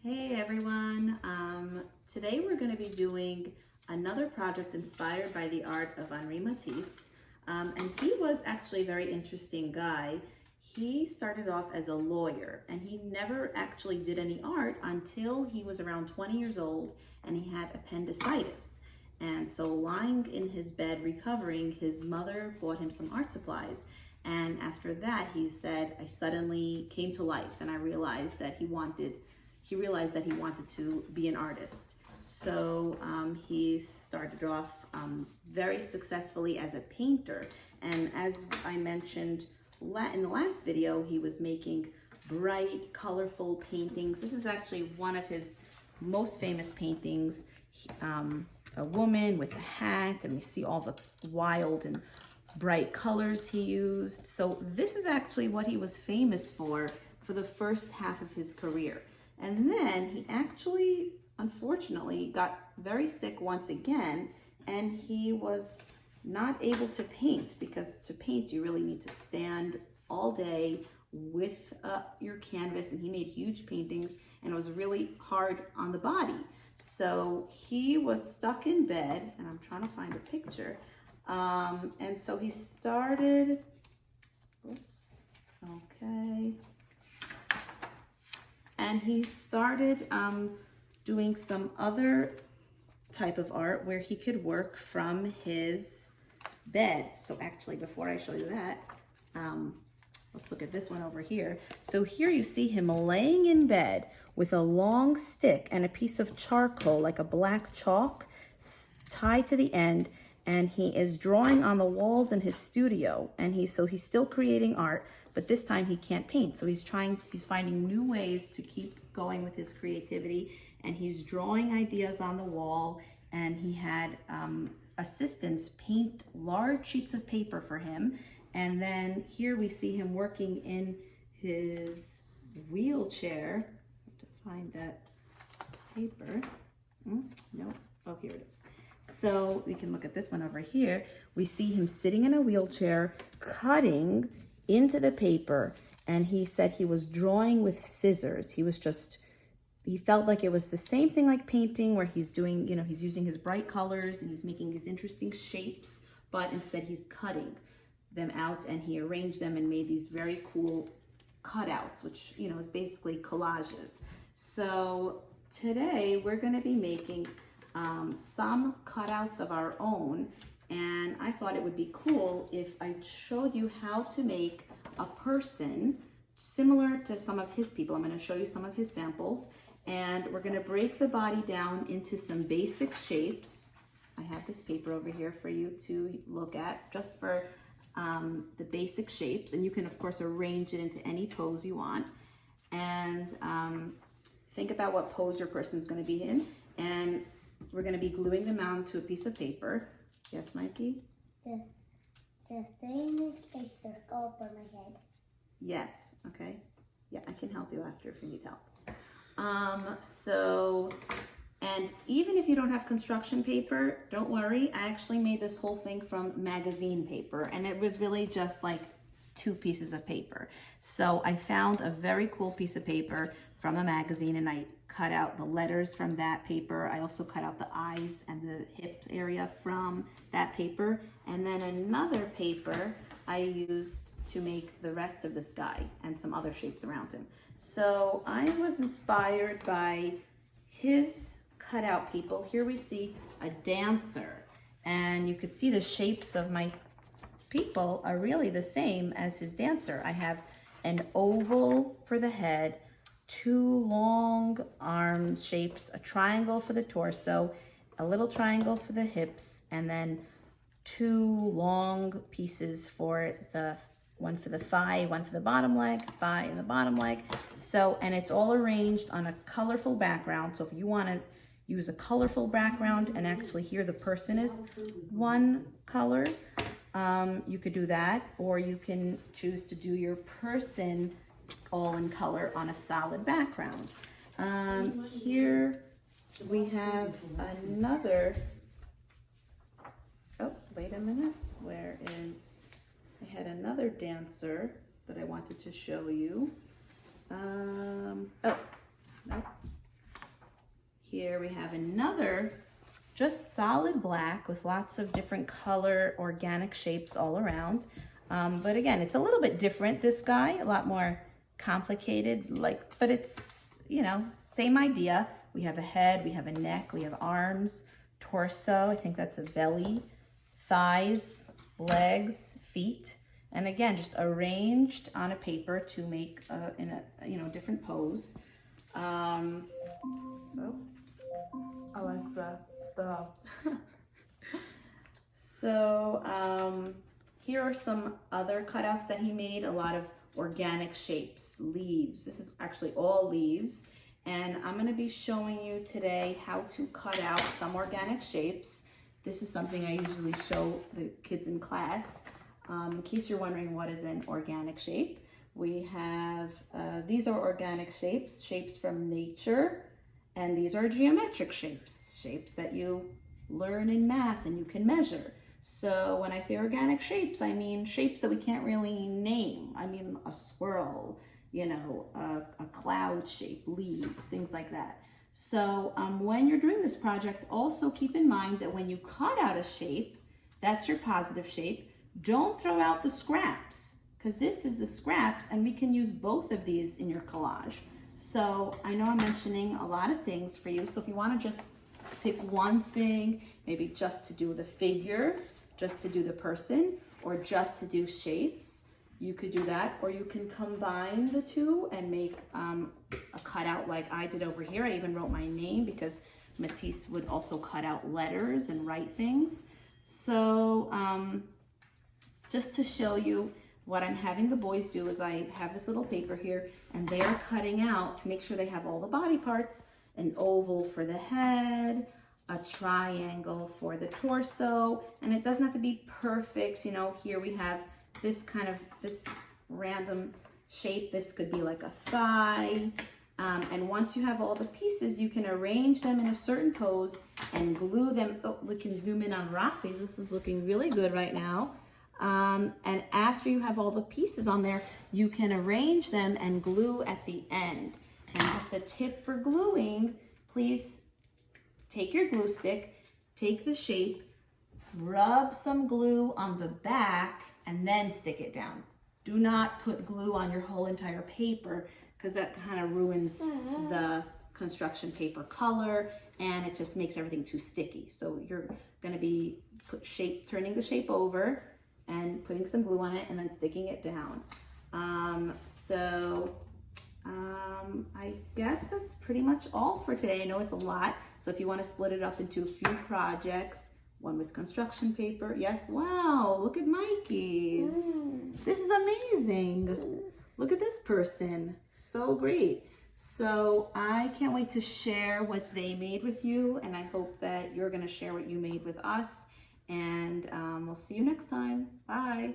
Hey everyone, today we're going to be doing another project inspired by the art of Henri Matisse. And he was actually a very interesting guy. He started off as a lawyer and he never actually did any art until he was around 20 years old and he had appendicitis. And so lying in his bed recovering, his mother bought him some art supplies. And after that, he said, I suddenly came to life and I realized that he realized that he wanted to be an artist. So he started off very successfully as a painter. And as I mentioned in the last video, he was making bright, colorful paintings. This is actually one of his most famous paintings, a woman with a hat, and we see all the wild and bright colors he used. So this is actually what he was famous for the first half of his career. And then he actually, unfortunately, got very sick once again, and he was not able to paint, because to paint you really need to stand all day with your canvas, and he made huge paintings, and it was really hard on the body. So he was stuck in bed, and I'm trying to find a picture. And so he started, and he started doing some other type of art where he could work from his bed. So actually, before I show you that, let's look at this one over here. So here you see him laying in bed with a long stick and a piece of charcoal, like a black chalk, tied to the end, and he is drawing on the walls in his studio. And he's still creating art, but this time he can't paint. So he's finding new ways to keep going with his creativity, and he's drawing ideas on the wall, and he had assistants paint large sheets of paper for him. And then here we see him working in his wheelchair. I have to find that paper. No, oh, here it is. So we can look at this one over here. We see him sitting in a wheelchair, cutting into the paper, and he said he was drawing with scissors. He felt like it was the same thing like painting, where he's doing, he's using his bright colors and he's making these interesting shapes, but instead he's cutting them out, and he arranged them and made these very cool cutouts, which, is basically collages. So today we're going to be making some cutouts of our own, and I thought it would be cool if I showed you how to make a person similar to some of his people. I'm going to show you some of his samples, and we're going to break the body down into some basic shapes. I have this paper over here for you to look at, just for the basic shapes, and you can of course arrange it into any pose you want. And think about what pose your person is going to be in, and we're going to be gluing them onto a piece of paper. Yes, Mikey? The thing is a circle for my head. Yes, okay. Yeah, I can help you after if you need help. And even if you don't have construction paper, don't worry. I actually made this whole thing from magazine paper, and it was really just like 2 pieces of paper. So I found a very cool piece of paper from a magazine, and I cut out the letters from that paper. I also cut out the eyes and the hip area from that paper. And then another paper I used to make the rest of this guy and some other shapes around him. So I was inspired by his cutout people. Here we see a dancer, and you could see the shapes of my people are really the same as his dancer. I have an oval for the head, 2 long arm shapes, a triangle for the torso, a little triangle for the hips, and then 2 long pieces for one for the thigh, one for the bottom leg, thigh and the bottom leg. So, and it's all arranged on a colorful background. So if you want to use a colorful background and actually here the person is one color, you could do that, or you can choose to do your person all in color on a solid background. Here we have another, oh, wait a minute, I had another dancer that I wanted to show you. Oh, no, here we have another just solid black with lots of different color organic shapes all around. But again, it's a little bit different, this guy, a lot more complicated, but it's, you know, same idea. We have a head, we have a neck, we have arms, torso, I think that's a belly, thighs, legs, feet, and again, just arranged on a paper to make in a, you know, different pose. Alexa, stop. So here are some other cutouts that he made, a lot of organic shapes, leaves. This is actually all leaves. And I'm gonna be showing you today how to cut out some organic shapes. This is something I usually show the kids in class. In case you're wondering what is an organic shape, we have, these are organic shapes, shapes from nature, and these are geometric shapes, shapes that you learn in math and you can measure. So when I say organic shapes, I mean shapes that we can't really name. I mean a swirl, you know, a cloud shape, leaves, things like that. So when you're doing this project, also keep in mind that when you cut out a shape, that's your positive shape, don't throw out the scraps, because this is the scraps and we can use both of these in your collage. So I know I'm mentioning a lot of things for you. So if you want to just pick one thing, maybe just to do the figure, just to do the person, or just to do shapes, you could do that, or you can combine the two and make a cutout like I did over here. I even wrote my name because Matisse would also cut out letters and write things. So just to show you what I'm having the boys do is I have this little paper here and they are cutting out, to make sure they have all the body parts, an oval for the head, a triangle for the torso, and it doesn't have to be perfect. You know, here we have this kind of, this random shape. This could be like a thigh. And once you have all the pieces, you can arrange them in a certain pose and glue them. Oh, we can zoom in on Rafi's. This is looking really good right now. And after you have all the pieces on there, you can arrange them and glue at the end. And just a tip for gluing, please take your glue stick, take the shape, rub some glue on the back, and then stick it down. Do not put glue on your whole entire paper, because that kind of ruins the construction paper color and it just makes everything too sticky. So you're going to be turning the shape over and putting some glue on it and then sticking it down. I guess that's pretty much all for today. I know it's a lot, so if you want to split it up into a few projects, one with construction paper. Yes, wow, look at Mikey's. This is amazing. Look at this person, so great. So I can't wait to share what they made with you, and I hope that you're gonna share what you made with us, and we'll see you next time. Bye.